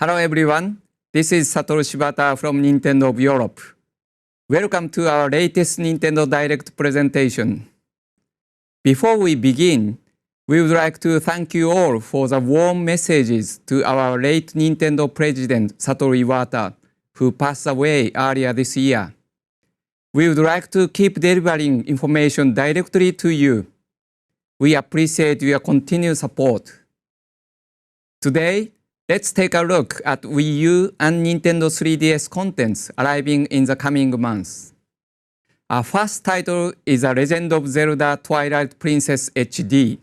Hello everyone, this is Satoru Ivata from Nintendo of Europe. Welcome to our latest Nintendo Direct presentation. Before we begin, we would like to thank you all for the warm messages to our late Nintendo president Satoru Ivata, who passed away earlier this year. We would like to keep delivering information directly to you. We appreciate your continued support. Today, let's take a look at Wii U and Nintendo 3DS contents arriving in the coming months. Our first title is The Legend of Zelda Twilight Princess HD.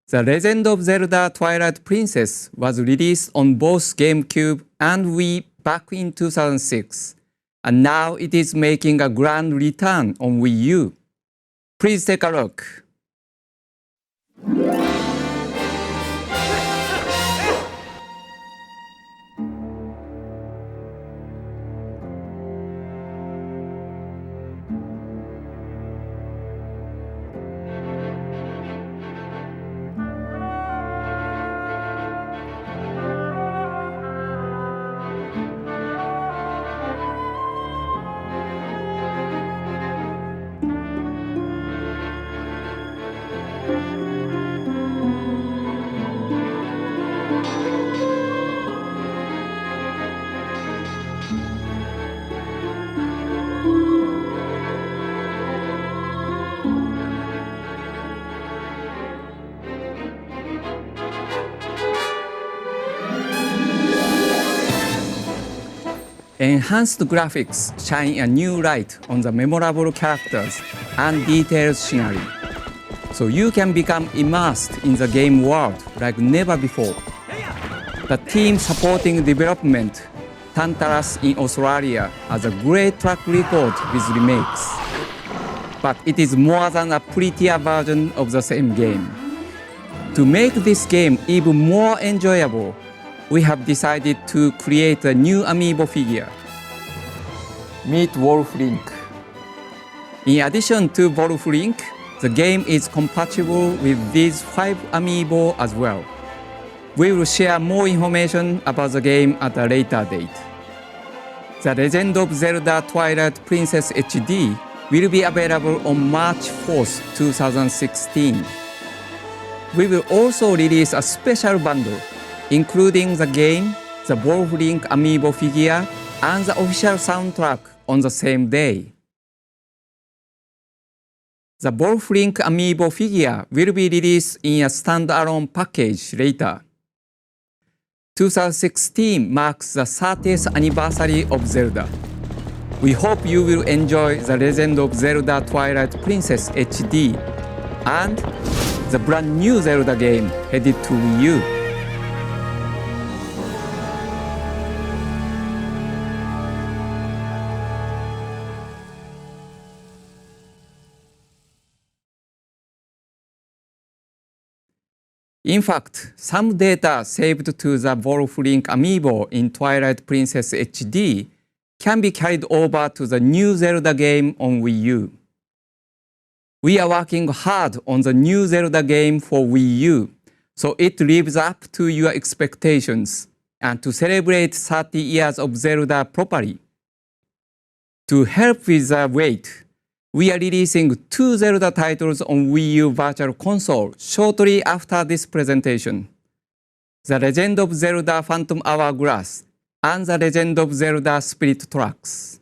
The Legend of Zelda Twilight Princess was released on both GameCube and Wii back in 2006, and now it is making a grand return on Wii U. Please take a look. Enhanced graphics shine a new light on the memorable characters and detailed scenery, so you can become immersed in the game world like never before. The team supporting development, Tantalus in Australia, has a great track record with remakes, but it is more than a prettier version of the same game. To make this game even more enjoyable, we have decided to create a new amiibo figure. Meet Wolf Link. In addition to Wolf Link, the game is compatible with these 5 amiibo as well. We will share more information about the game at a later date. The Legend of Zelda Twilight Princess HD will be available on March 4th, 2016. We will also release a special bundle including the game, the Wolf Link amiibo figure, and the official soundtrack on the same day. The Wolf Link amiibo figure will be released in a standalone package later. 2016 marks the 30th anniversary of Zelda. We hope you will enjoy The Legend of Zelda Twilight Princess HD and the brand new Zelda game headed to Wii U. In fact, some data saved to the Wolf Link amiibo in Twilight Princess HD can be carried over to the new Zelda game on Wii U. We are working hard on the new Zelda game for Wii U, so it lives up to your expectations and to celebrate 30 years of Zelda properly. To help with the wait, we are releasing 2 Zelda titles on Wii U Virtual Console shortly after this presentation. The Legend of Zelda Phantom Hourglass and The Legend of Zelda Spirit Tracks.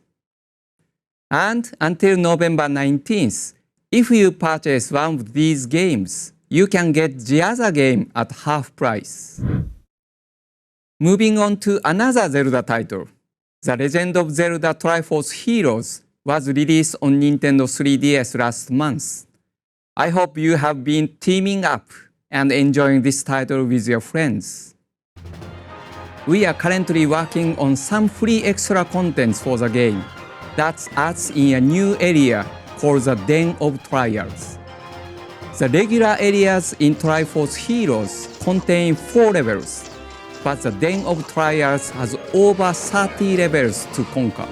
And until November 19th, if you purchase one of these games, you can get the other game at half price. Moving on to another Zelda title, The Legend of Zelda Triforce Heroes was released on Nintendo 3DS last month. I hope you have been teaming up and enjoying this title with your friends. We are currently working on some free extra contents for the game that adds in a new area called the Den of Trials. The regular areas in Triforce Heroes contain 4 levels, but the Den of Trials has over 30 levels to conquer.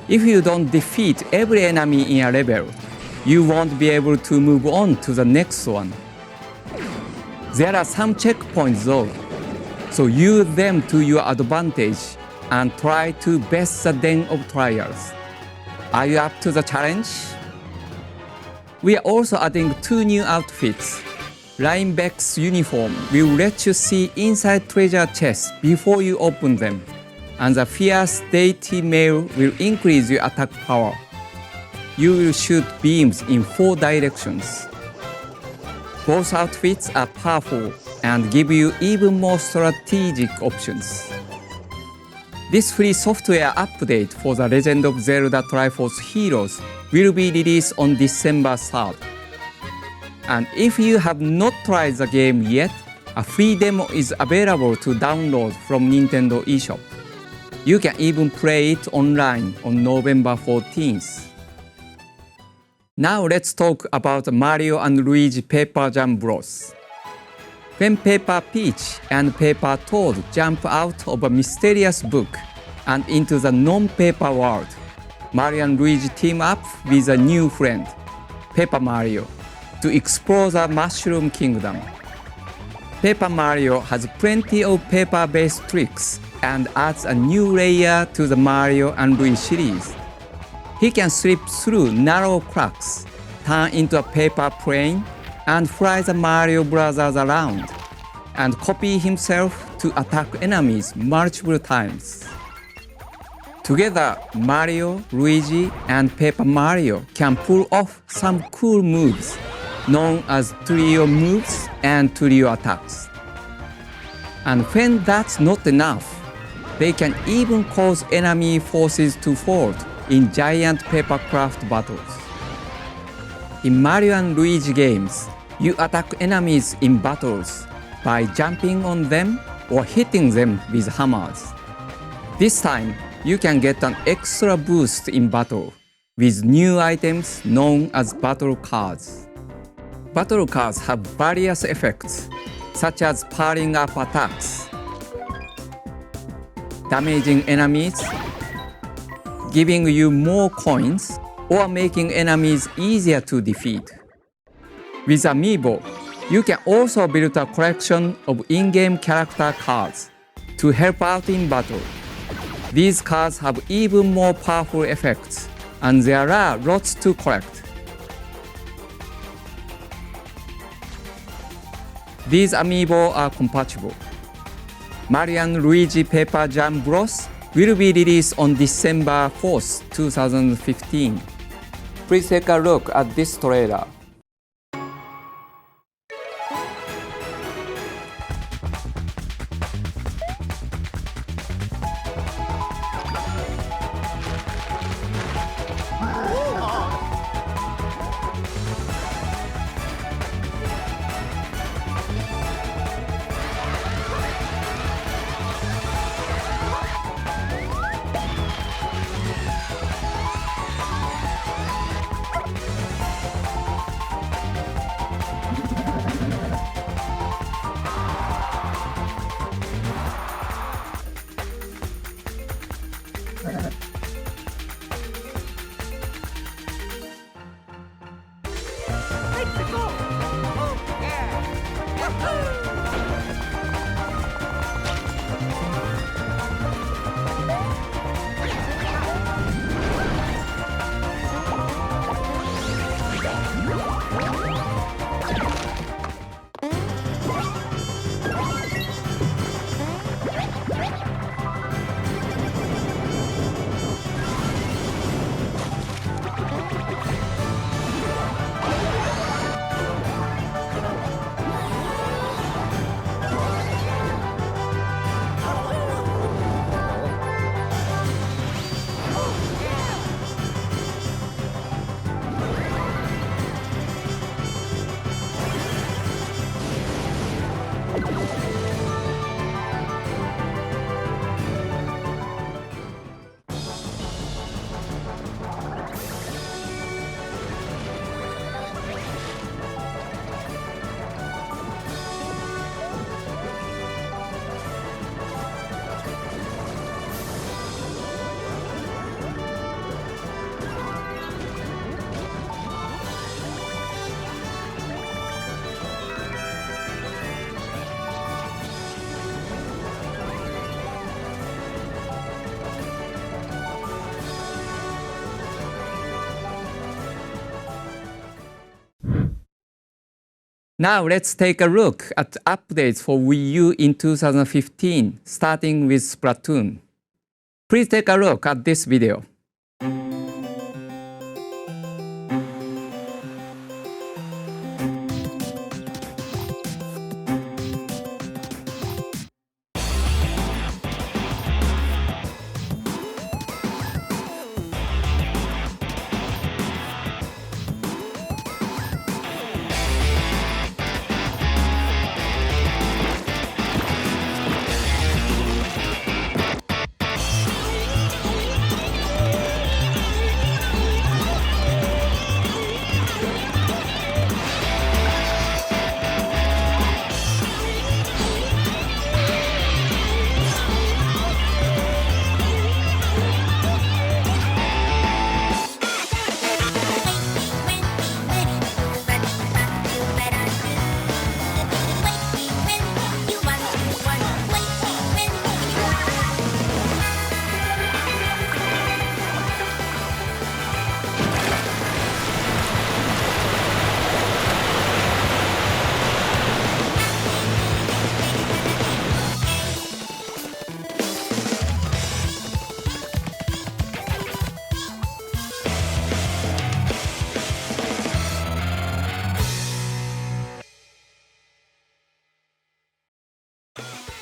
If you don't defeat every enemy in a level, you won't be able to move on to the next one. There are some checkpoints though, So use them to your advantage and try to best the den of trials. Are you up to the challenge? We are also adding 2 new outfits. Lineback's uniform will let you see inside treasure chests before you open them, and the Fierce Deity Mail will increase your attack power. You will shoot beams in 4 directions. Both outfits are powerful and give you even more strategic options. This free software update for The Legend of Zelda Triforce Heroes will be released on December 3rd. And if you have not tried the game yet, a free demo is available to download from Nintendo eShop. You can even play it online on November 14th. Now let's talk about Mario and Luigi Paper Jam Bros. When Peppa Peach and Peppa Toad jump out of a mysterious book and into the non-paper world, Mario and Luigi team up with a new friend, Peppa Mario, to explore the Mushroom Kingdom. Peppa Mario has plenty of paper-based tricks and adds a new layer to the Mario and Luigi series. He can slip through narrow cracks, turn into a paper plane, and fly the Mario Brothers around, and copy himself to attack enemies multiple times. Together, Mario, Luigi, and Paper Mario can pull off some cool moves known as trio moves and trio attacks. And when that's not enough, they can even cause enemy forces to fold in giant papercraft battles. In Mario and Luigi games, you attack enemies in battles by jumping on them or hitting them with hammers. This time, you can get an extra boost in battle with new items known as battle cards. Battle cards have various effects, such as powering up attacks, damaging enemies, giving you more coins, or making enemies easier to defeat. With amiibo, you can also build a collection of in-game character cards to help out in battle. These cards have even more powerful effects, and there are lots to collect. These amiibo are compatible. Mario and Luigi Paper Jam Bros. Will be released on December 4th, 2015. Please take a look at this trailer. Now let's take a look at updates for Wii U in 2015, starting with Splatoon. Please take a look at this video.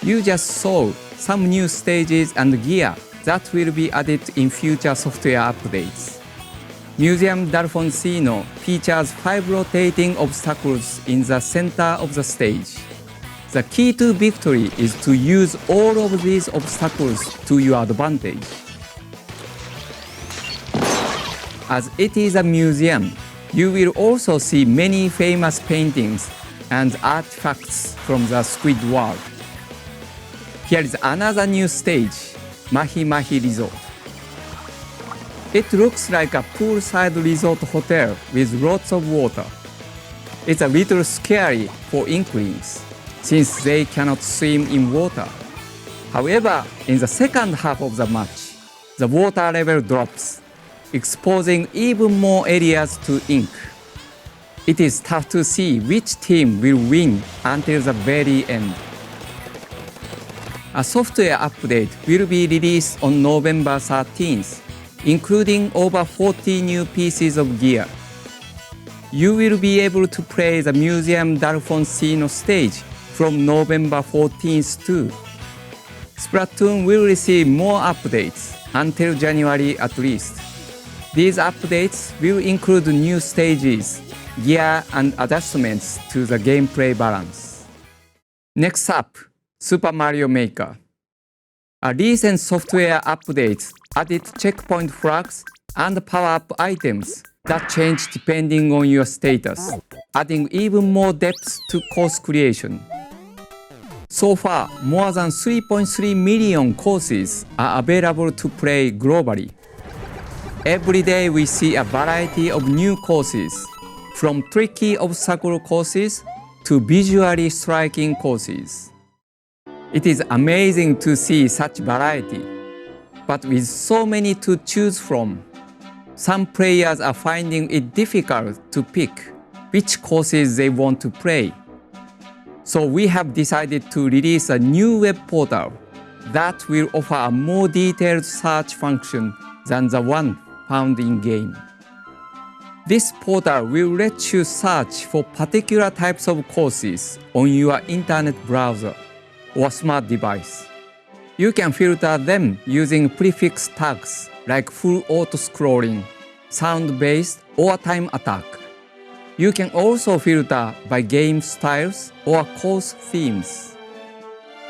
You just saw some new stages and gear that will be added in future software updates. Museum d'Alfonsino features 5 rotating obstacles in the center of the stage. The key to victory is to use all of these obstacles to your advantage. As it is a museum, you will also see many famous paintings and artifacts from the Squid World. Here is another new stage, Mahi Mahi Resort. It looks like a poolside resort hotel with lots of water. It's a little scary for Inklings, since they cannot swim in water. However, in the second half of the match, the water level drops, exposing even more areas to Ink. It is tough to see which team will win until the very end. A software update will be released on November 13th, including over 40 new pieces of gear. You will be able to play the Museum d'Alfonsino stage from November 14th too. Splatoon will receive more updates until January at least. These updates will include new stages, gear, and adjustments to the gameplay balance. Next up, Super Mario Maker. A recent software update added checkpoint flags and power-up items that change depending on your status, adding even more depth to course creation. So far, more than 3.3 million courses are available to play globally. Every day we see a variety of new courses, from tricky obstacle courses to visually striking courses. It is amazing to see such variety, but with so many to choose from, some players are finding it difficult to pick which courses they want to play. So we have decided to release a new web portal that will offer a more detailed search function than the one found in-game. This portal will let you search for particular types of courses on your internet browser or smart device. You can filter them using prefix tags like full auto-scrolling, sound-based, or time attack. You can also filter by game styles or course themes.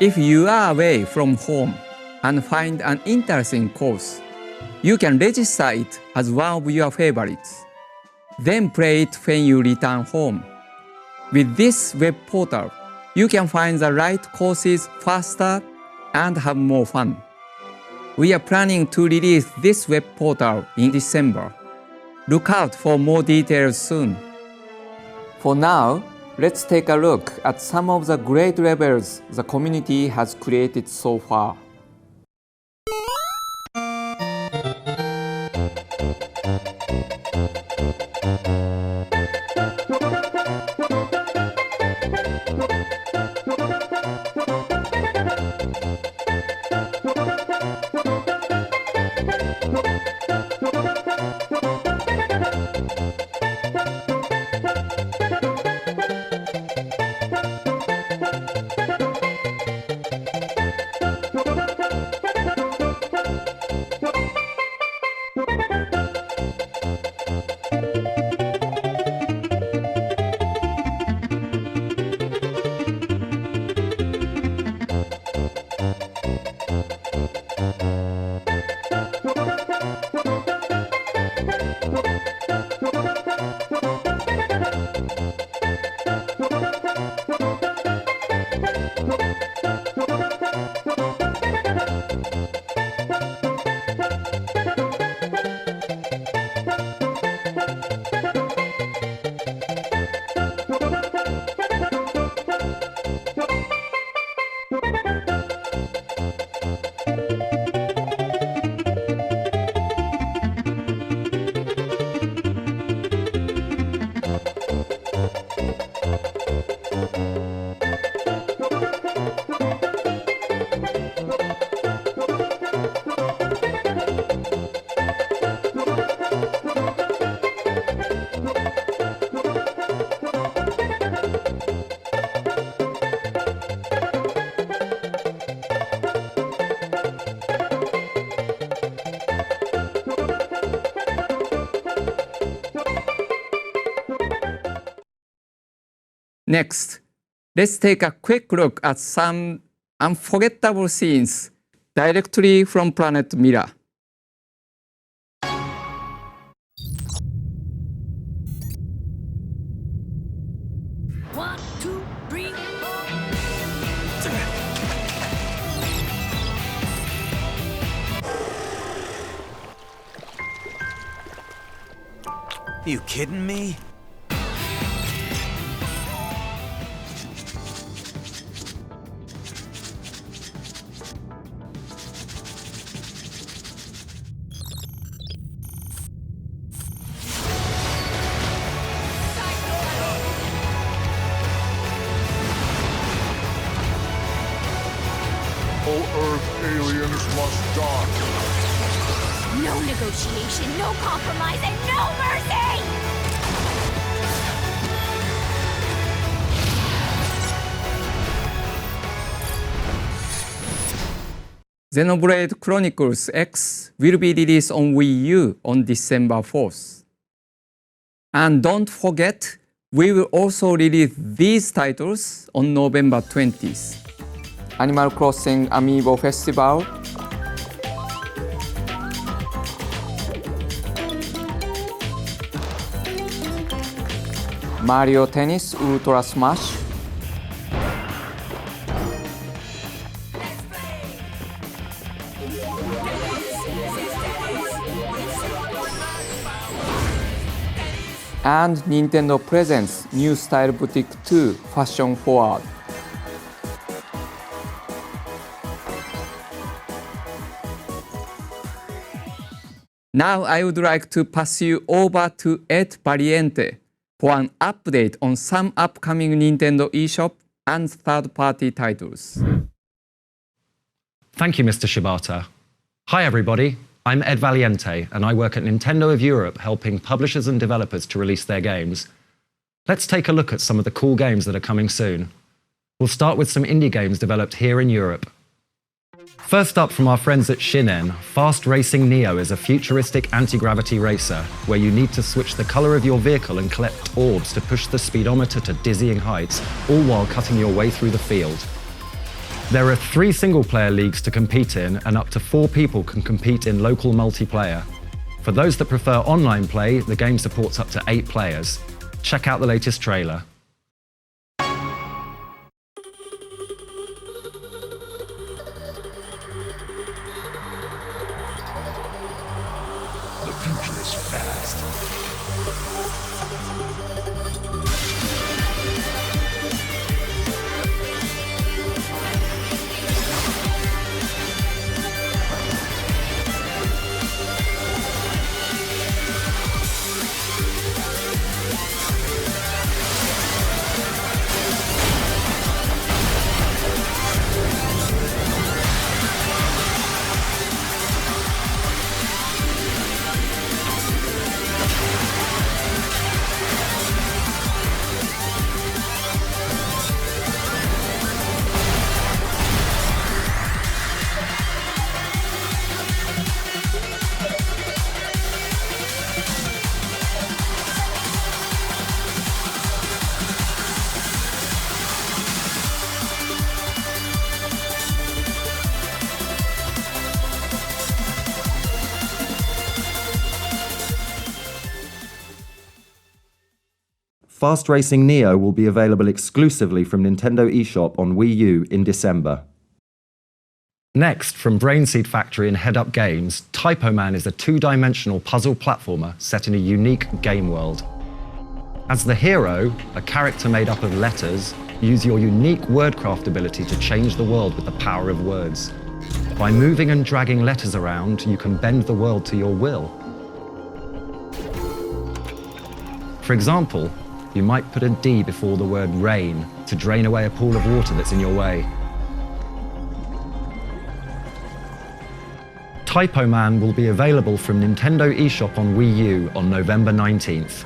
If you are away from home and find an interesting course, you can register it as one of your favorites. Then play it when you return home. With this web portal, you can find the right courses faster and have more fun. We are planning to release this web portal in December. Look out for more details soon. For now, let's take a look at some of the great levels the community has created so far. Next, let's take a quick look at some unforgettable scenes directly from Planet Mira. One, two, three, four. You kidding me? Earth aliens must die. No negotiation, no compromise, and no mercy! Xenoblade Chronicles X will be released on Wii U on December 4th. And don't forget, we will also release these titles on November 20th. Animal Crossing Amiibo Festival, Mario Tennis Ultra Smash, and Nintendo presents New Style Boutique 2 Fashion Forward. Now I would like to pass you over to Ed Valiente for an update on some upcoming Nintendo eShop and third-party titles. Thank you, Mr. Shibata. Hi, everybody. I'm Ed Valiente, and I work at Nintendo of Europe helping publishers and developers to release their games. Let's take a look at some of the cool games that are coming soon. We'll start with some indie games developed here in Europe. First up from our friends at Shinen, Fast Racing Neo is a futuristic anti-gravity racer where you need to switch the color of your vehicle and collect orbs to push the speedometer to dizzying heights, all while cutting your way through the field. There are 3 single-player leagues to compete in, and up to 4 people can compete in local multiplayer. For those that prefer online play, the game supports up to 8 players. Check out the latest trailer. The future is fast. Fast Racing Neo will be available exclusively from Nintendo eShop on Wii U in December. Next, from Brainseed Factory and Head Up Games, Typoman is a 2-dimensional puzzle platformer set in a unique game world. As the hero, a character made up of letters, use your unique wordcraft ability to change the world with the power of words. By moving and dragging letters around, you can bend the world to your will. For example, you might put a D before the word rain to drain away a pool of water that's in your way. Typoman will be available from Nintendo eShop on Wii U on November 19th.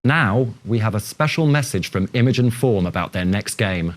Now, we have a special message from Image and Form about their next game.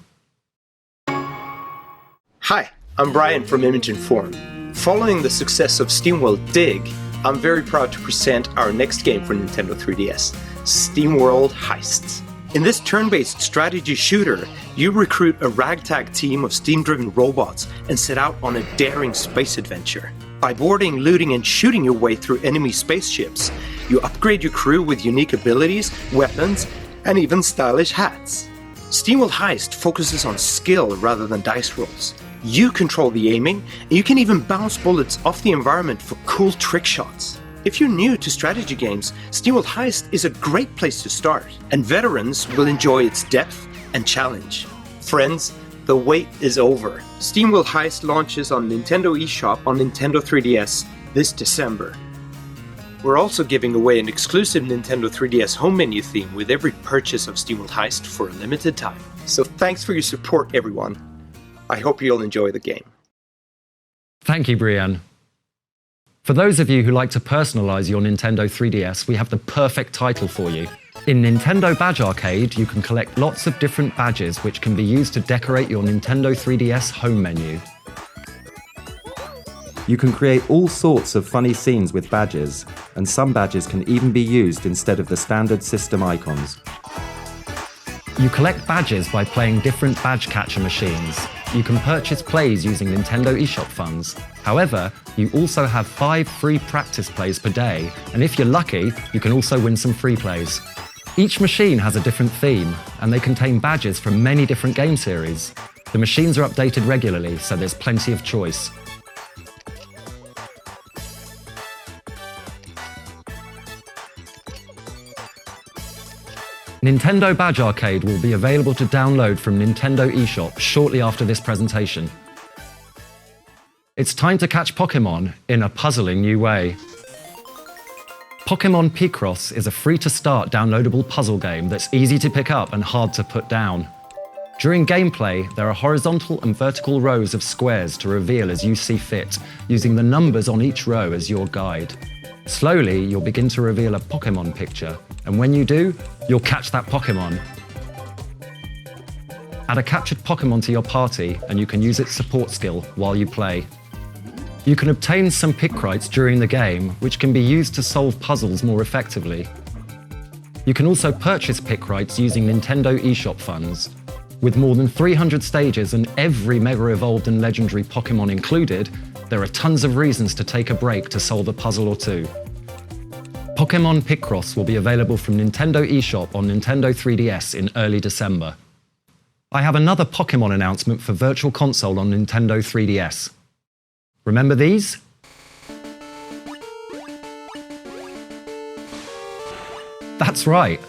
Hi, I'm Brian from Image and Form. Following the success of SteamWorld Dig, I'm very proud to present our next game for Nintendo 3DS, SteamWorld Heist. In this turn-based strategy shooter, you recruit a ragtag team of steam-driven robots and set out on a daring space adventure. By boarding, looting, and shooting your way through enemy spaceships, you upgrade your crew with unique abilities, weapons, and even stylish hats. SteamWorld Heist focuses on skill rather than dice rolls. You control the aiming, and you can even bounce bullets off the environment for cool trick shots. If you're new to strategy games, SteamWorld Heist is a great place to start, and veterans will enjoy its depth and challenge. Friends, the wait is over. SteamWorld Heist launches on Nintendo eShop on Nintendo 3DS this December. We're also giving away an exclusive Nintendo 3DS home menu theme with every purchase of SteamWorld Heist for a limited time. So thanks for your support, everyone. I hope you'll enjoy the game. Thank you, Brienne. For those of you who like to personalize your Nintendo 3DS, we have the perfect title for you. In Nintendo Badge Arcade, you can collect lots of different badges which can be used to decorate your Nintendo 3DS home menu. You can create all sorts of funny scenes with badges, and some badges can even be used instead of the standard system icons. You collect badges by playing different badge catcher machines. You can purchase plays using Nintendo eShop funds. However, you also have 5 free practice plays per day, and if you're lucky, you can also win some free plays. Each machine has a different theme, and they contain badges from many different game series. The machines are updated regularly, so there's plenty of choice. Nintendo Badge Arcade will be available to download from Nintendo eShop shortly after this presentation. It's time to catch Pokémon in a puzzling new way. Pokémon Picross is a free-to-start downloadable puzzle game that's easy to pick up and hard to put down. During gameplay, there are horizontal and vertical rows of squares to reveal as you see fit, using the numbers on each row as your guide. Slowly, you'll begin to reveal a Pokémon picture, and when you do, you'll catch that Pokémon. Add a captured Pokémon to your party, and you can use its support skill while you play. You can obtain some Picross during the game, which can be used to solve puzzles more effectively. You can also purchase Picross using Nintendo eShop funds. With more than 300 stages and every Mega Evolved and Legendary Pokémon included, there are tons of reasons to take a break to solve a puzzle or two. Pokémon Picross will be available from Nintendo eShop on Nintendo 3DS in early December. I have another Pokémon announcement for Virtual Console on Nintendo 3DS. Remember these? That's right!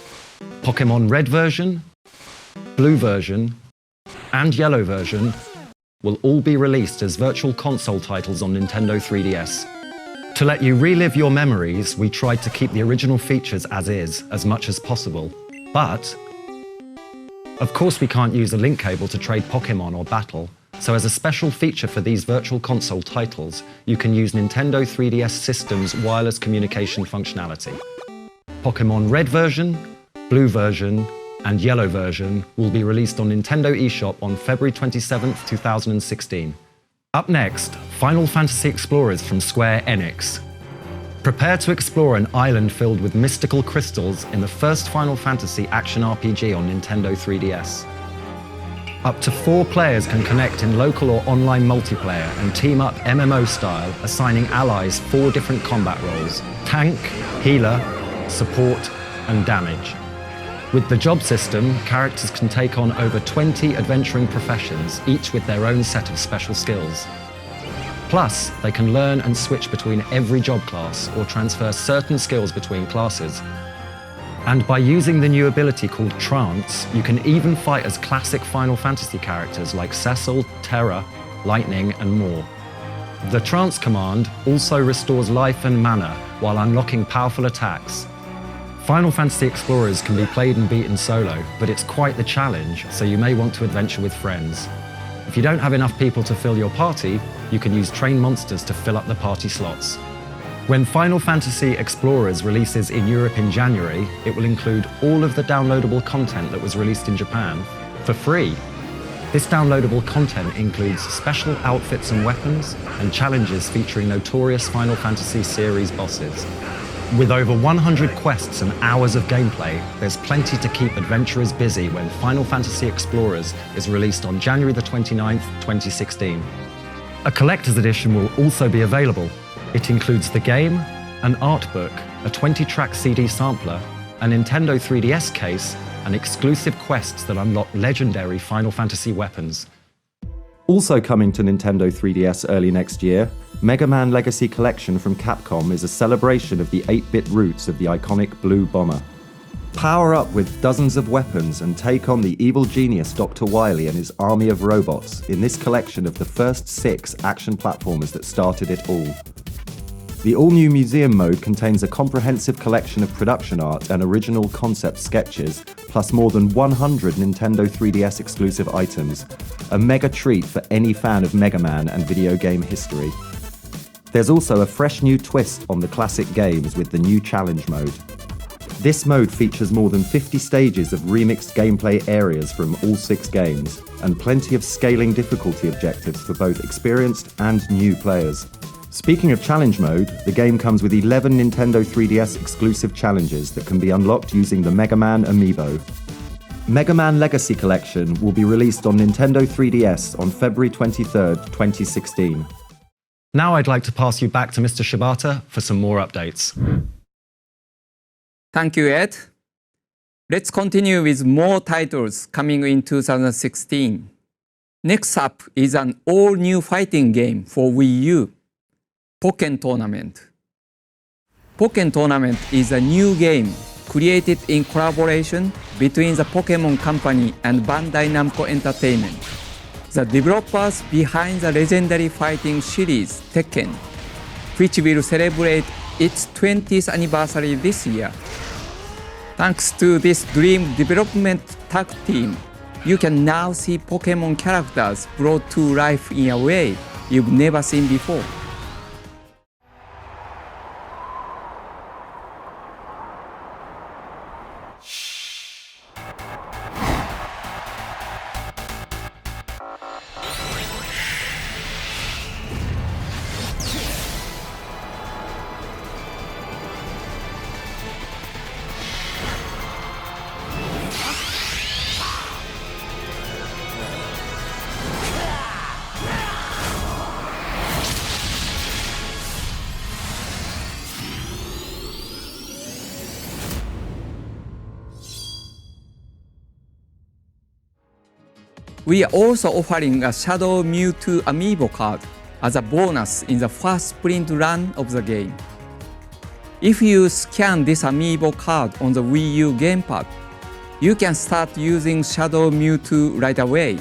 Pokémon Red version, Blue version, and Yellow version will all be released as Virtual Console titles on Nintendo 3DS. To let you relive your memories, we tried to keep the original features as is, as much as possible. But, of course we can't use a link cable to trade Pokémon or battle, so as a special feature for these Virtual Console titles, you can use Nintendo 3DS System's wireless communication functionality. Pokémon Red version, Blue version, and Yellow version will be released on Nintendo eShop on February 27, 2016. Up next, Final Fantasy Explorers from Square Enix. Prepare to explore an island filled with mystical crystals in the first Final Fantasy action RPG on Nintendo 3DS. Up to 4 players can connect in local or online multiplayer and team up MMO style, assigning allies 4 different combat roles: tank, healer, support, and damage. With the job system, characters can take on over 20 adventuring professions, each with their own set of special skills. Plus, they can learn and switch between every job class or transfer certain skills between classes. And by using the new ability called Trance, you can even fight as classic Final Fantasy characters like Cecil, Terra, Lightning, and more. The Trance command also restores life and mana while unlocking powerful attacks. Final Fantasy Explorers can be played and beaten solo, but it's quite the challenge, so you may want to adventure with friends. If you don't have enough people to fill your party, you can use train monsters to fill up the party slots. When Final Fantasy Explorers releases in Europe in January, it will include all of the downloadable content that was released in Japan for free. This downloadable content includes special outfits and weapons, and challenges featuring notorious Final Fantasy series bosses. With over 100 quests and hours of gameplay, there's plenty to keep adventurers busy when Final Fantasy Explorers is released on January the 29th, 2016. A collector's edition will also be available. It includes the game, an art book, a 20-track CD sampler, a Nintendo 3DS case, and exclusive quests that unlock legendary Final Fantasy weapons. Also coming to Nintendo 3DS early next year, Mega Man Legacy Collection from Capcom is a celebration of the 8-bit roots of the iconic Blue Bomber. Power up with dozens of weapons and take on the evil genius Dr. Wily and his army of robots in this collection of the first 6 action platformers that started it all. The all-new museum mode contains a comprehensive collection of production art and original concept sketches, plus more than 100 Nintendo 3DS exclusive items, a mega treat for any fan of Mega Man and video game history. There's also a fresh new twist on the classic games with the new challenge mode. This mode features more than 50 stages of remixed gameplay areas from all 6 games, and plenty of scaling difficulty objectives for both experienced and new players. Speaking of challenge mode, the game comes with 11 Nintendo 3DS exclusive challenges that can be unlocked using the Mega Man amiibo. Mega Man Legacy Collection will be released on Nintendo 3DS on February 23rd, 2016. Now I'd like to pass you back to Mr. Shibata for some more updates. Thank you, Ed. Let's continue with more titles coming in 2016. Next up is an all-new fighting game for Wii U, Pokken Tournament. Pokken Tournament is a new game created in collaboration between the Pokémon Company and Bandai Namco Entertainment, the developers behind the legendary fighting series Tekken, which will celebrate its 20th anniversary this year. Thanks to this dream development tag team, you can now see Pokémon characters brought to life in a way you've never seen before. We are also offering a Shadow Mewtwo amiibo card as a bonus in the first sprint run of the game. If you scan this amiibo card on the Wii U gamepad, you can start using Shadow Mewtwo right away.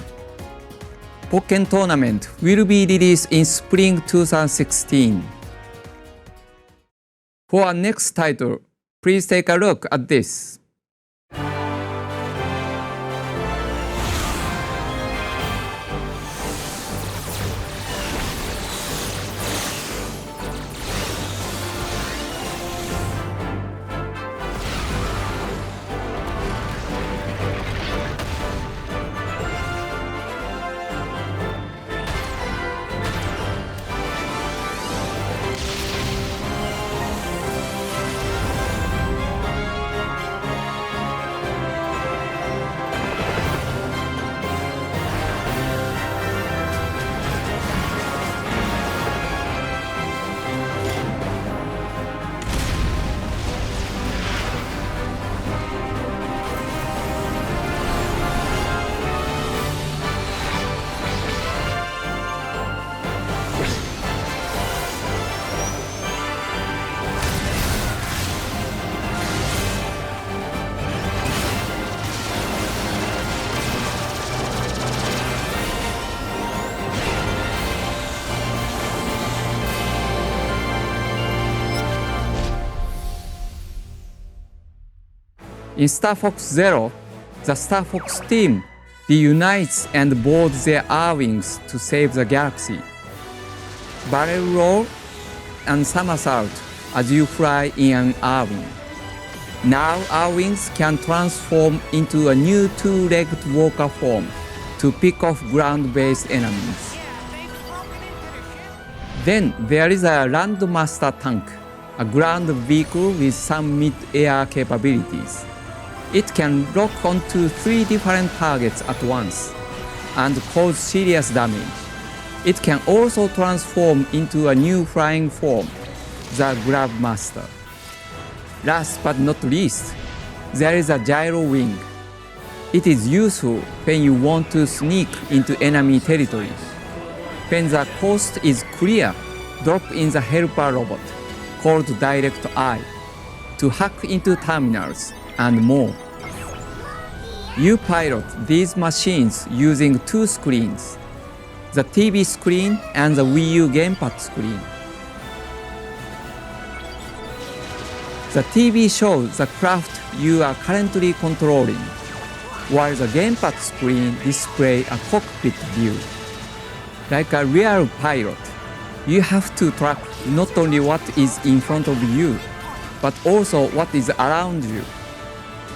Pokken Tournament will be released in spring 2016. For our next title, please take a look at this. In Star Fox Zero, the Star Fox team reunites and boards their R-Wings to save the galaxy. Barrel roll and somersault as you fly in an R-Wing. Now R-Wings can transform into a new two-legged walker form to pick off ground-based enemies. Then there is a Landmaster tank a ground vehicle with some mid-air capabilities. It can lock onto 3 different targets at once and cause serious damage. It can also transform into a new flying form, the Grab Master. Last but not least, there is a gyro wing. It is useful when you want to sneak into enemy territories. When the coast is clear, drop in the helper robot, called Direct Eye, to hack into terminals and more. You pilot these machines using 2 screens, the TV screen and the Wii U gamepad screen. The TV shows the craft you are currently controlling, while the gamepad screen displays a cockpit view. Like a real pilot, you have to track not only what is in front of you, but also what is around you.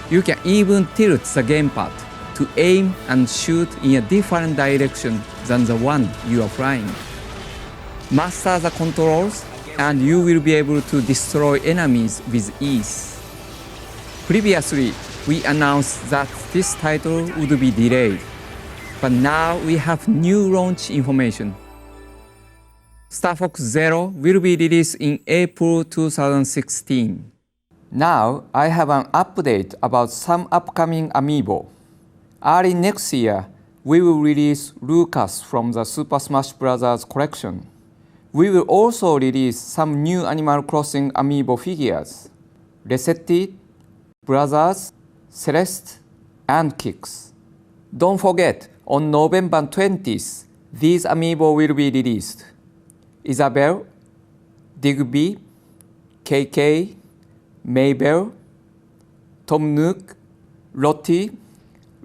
You can even tilt the gamepad to aim and shoot in a different direction than the one you are flying. Master the controls, and you will be able to destroy enemies with ease. Previously, we announced that this title would be delayed, but now we have new launch information. Star Fox Zero will be released in April 2016. Now, I have an update about some upcoming amiibo. Early next year, we will release Lucas from the Super Smash Bros. Collection. We will also release some new Animal Crossing amiibo figures: Resetti, Brothers, Celeste, and Kix. Don't forget, on November 20th, these amiibo will be released: Isabel, Digby, KK, Mabel, Tom Nook, Lottie,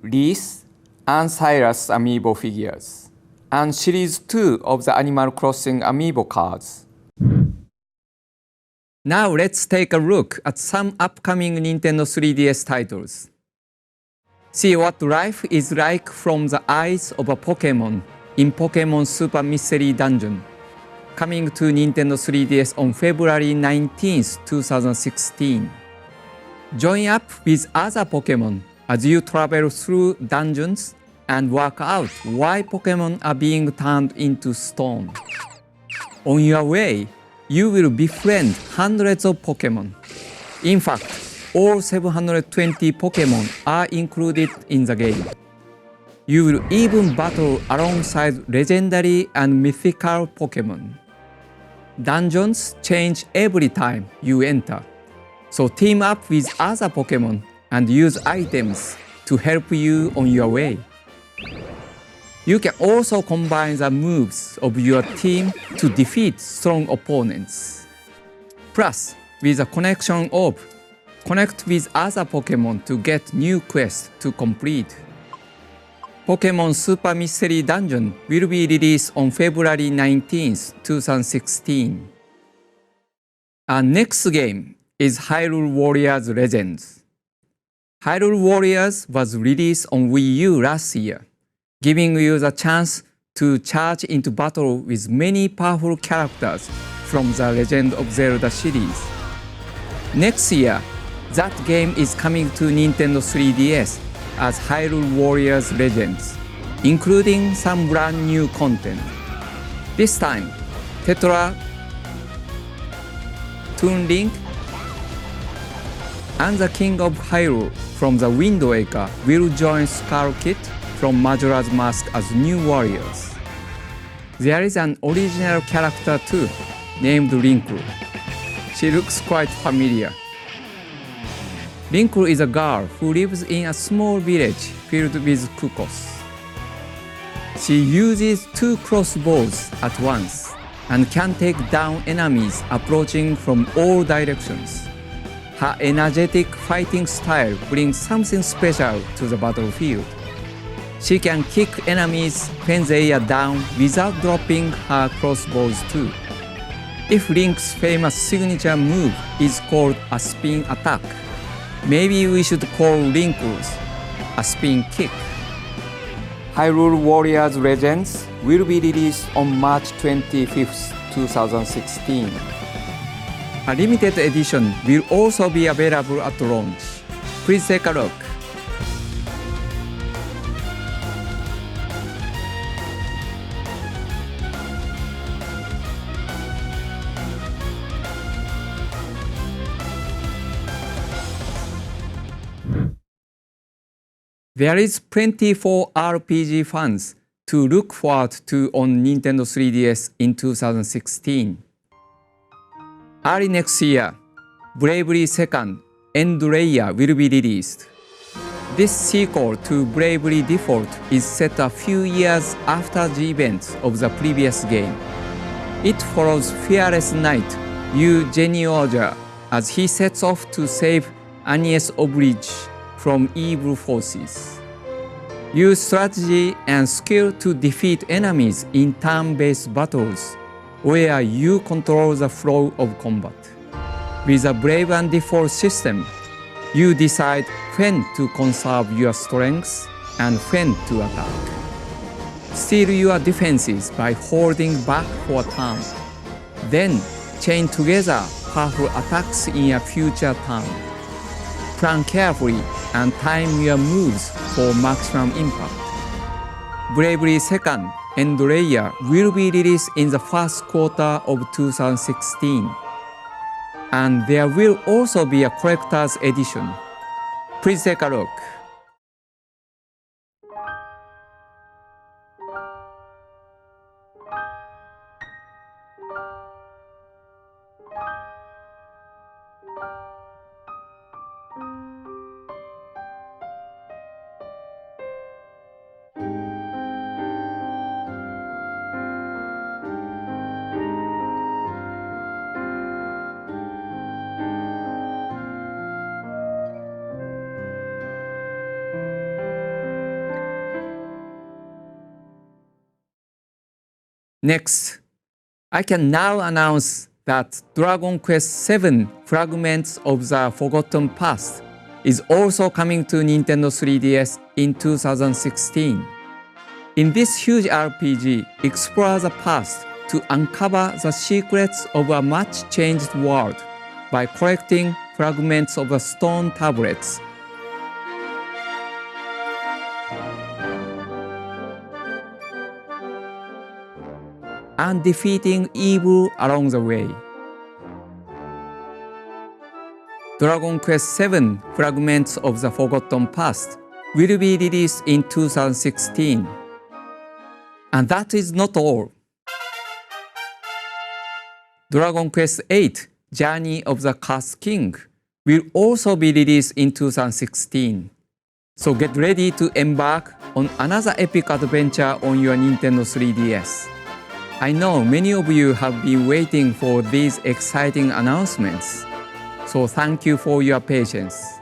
Reese, and Cyrus amiibo figures, and Series 2 of the Animal Crossing amiibo cards. Now let's take a look at some upcoming Nintendo 3DS titles. See what life is like from the eyes of a Pokémon in Pokémon Super Mystery Dungeon, coming to Nintendo 3DS on February 19, 2016. Join up with other Pokémon as you travel through dungeons and work out why Pokémon are being turned into stone. On your way, you will befriend hundreds of Pokémon. In fact, all 720 Pokémon are included in the game. You will even battle alongside legendary and mythical Pokémon. Dungeons change every time you enter, so team up with other Pokémon and use items to help you on your way. You can also combine the moves of your team to defeat strong opponents. Plus, with the connection orb, connect with other Pokémon to get new quests to complete. Pokémon Super Mystery Dungeon will be released on February 19, 2016. Our next game is Hyrule Warriors Legends. Hyrule Warriors was released on Wii U last year, giving you the chance to charge into battle with many powerful characters from the Legend of Zelda series. Next year, that game is coming to Nintendo 3DS as Hyrule Warriors Legends, including some brand new content. This time, Tetra, Toon Link, and the King of Hyrule from the Wind Waker will join Skull Kid from Majora's Mask as new warriors. There is an original character too, named Rinkle. She looks quite familiar. Rinkle is a girl who lives in a small village filled with cuckoos. She uses 2 crossbows at once and can take down enemies approaching from all directions. Her energetic fighting style brings something special to the battlefield. She can kick enemies when they are down without dropping her crossbows too. If Link's famous signature move is called a spin attack, maybe we should call Rinkle's a spin kick. Hyrule Warriors Legends will be released on March 25th, 2016. A limited edition will also be available at launch. Please take a look. There is plenty for RPG fans to look forward to on Nintendo 3DS in 2016. Early next year, Bravely Second End Layer will be released. This sequel to Bravely Default is set a few years after the events of the previous game. It follows fearless knight Yu Genioja as he sets off to save Agnes Oblige from evil forces. Use strategy and skill to defeat enemies in turn-based battles, where you control the flow of combat. With a Brave and Default system, you decide when to conserve your strengths and when to attack. Steal your defenses by holding back for a turn. Then chain together powerful attacks in a future turn. Plan carefully and time your moves for maximum impact. Bravely Second End Layer will be released in the first quarter of 2016. And there will also be a collector's edition. Please take a look. Next, I can now announce that Dragon Quest VII Fragments of the Forgotten Past is also coming to Nintendo 3DS in 2016. In this huge RPG, explore the past to uncover the secrets of a much changed world by collecting fragments of stone tablets. And defeating evil along the way. Dragon Quest VII Fragments of the Forgotten Past will be released in 2016. And that is not all. Dragon Quest VIII Journey of the Cursed King will also be released in 2016. So get ready to embark on another epic adventure on your Nintendo 3DS. I know many of you have been waiting for these exciting announcements, so thank you for your patience.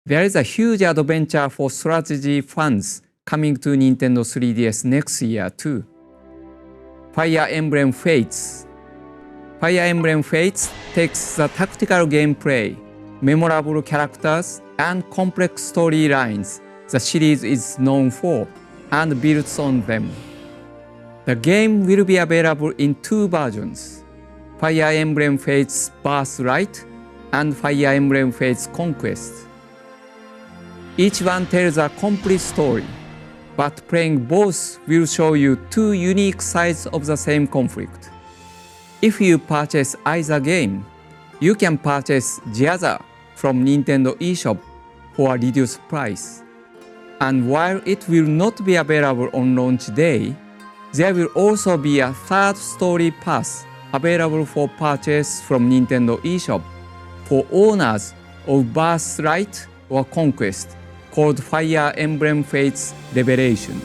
There is a huge adventure for strategy fans coming to Nintendo 3DS next year too. Fire Emblem Fates. Fire Emblem Fates takes the tactical gameplay, memorable characters, and complex storylines the series is known for, and builds on them. The game will be available in two versions, Fire Emblem Fates Birthright and Fire Emblem Fates Conquest. Each one tells a complete story, but playing both will show you two unique sides of the same conflict. If you purchase either game, you can purchase the other from Nintendo eShop for a reduced price. And while it will not be available on launch day, there will also be a third story pass available for purchase from Nintendo eShop for owners of Birthright or Conquest, called Fire Emblem Fates Revelation.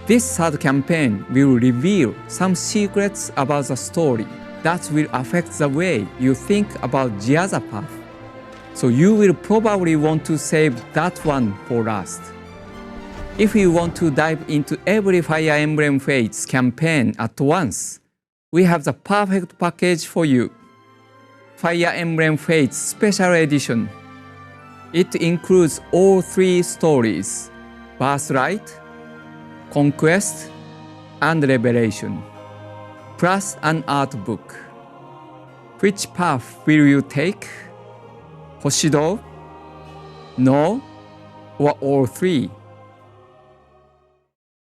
This third campaign will reveal some secrets about the story that will affect the way you think about the other path. So you will probably want to save that one for last. If you want to dive into every Fire Emblem Fates campaign at once, we have the perfect package for you. Fire Emblem Fates Special Edition. It includes all three stories, Birthright, Conquest, and Revelation. plus an art book. Which path will you take? Hoshido? No? Or all three?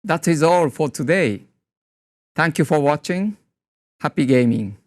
That is all for today. Thank you for watching. Happy gaming.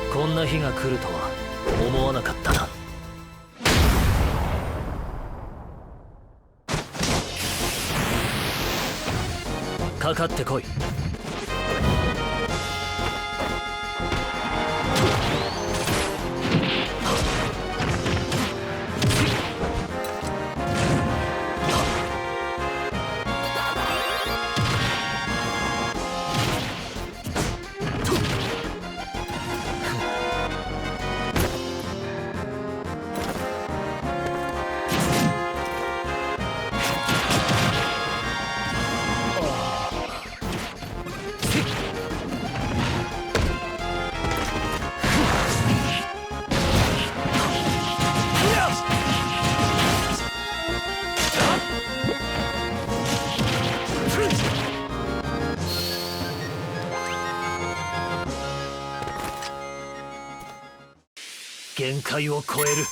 「こんな日が来るとは思わなかったな」「かかってこい」限界を超える。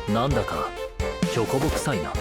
なんだかチョコボ臭いな。